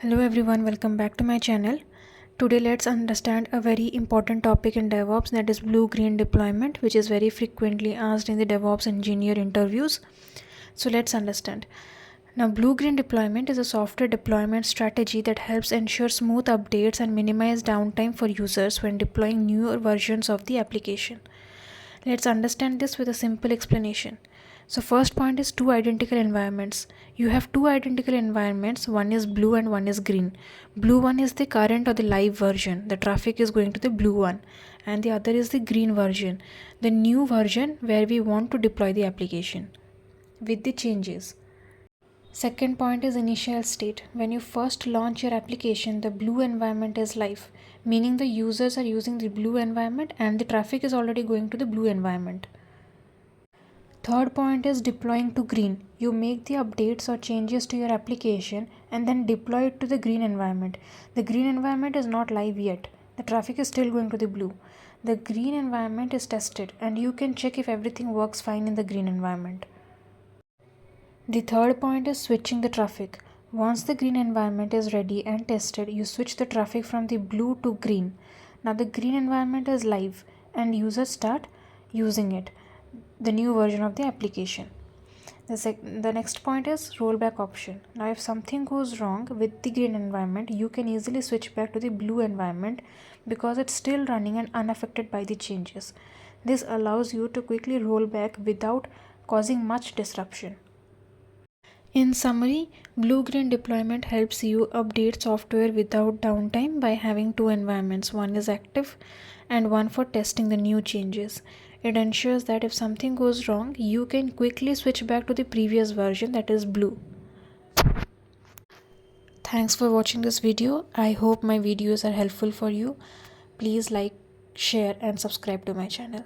Hello everyone, welcome back to my channel. Today let's understand a very important topic in DevOps, that is blue-green deployment, which is very frequently asked in the DevOps engineer interviews. So let's understand. Now blue-green deployment is a software deployment strategy that helps ensure smooth updates and minimize downtime for users when deploying newer versions of the application. Let's understand this with a simple explanation. So first point is two identical environments. You have two identical environments, one is blue and one is green. Blue one is the current or the live version. The traffic is going to the blue one, and the other is the green version, the new version where we want to deploy the application with the changes. Second point is initial state. When you first launch your application, the blue environment is live, meaning the users are using the blue environment and the traffic is already going to the blue environment. Third point is deploying to green. You make the updates or changes to your application and then deploy it to the green environment. The green environment is not live yet. The traffic is still going to the blue. The green environment is tested and you can check if everything works fine in the green environment. The third point is switching the traffic. Once the green environment is ready and tested, you switch the traffic from the blue to green. Now the green environment is live and users start using it, the new version of the application. The next point is rollback option. Now if something goes wrong with the green environment, you can easily switch back to the blue environment because it's still running and unaffected by the changes. This allows you to quickly roll back without causing much disruption. In summary, blue-green deployment helps you update software without downtime by having two environments. One is active and one for testing the new changes. It ensures that if something goes wrong, you can quickly switch back to the previous version, that is blue. Thanks for watching this video. I hope my videos are helpful for you. Please like, share and subscribe to my channel.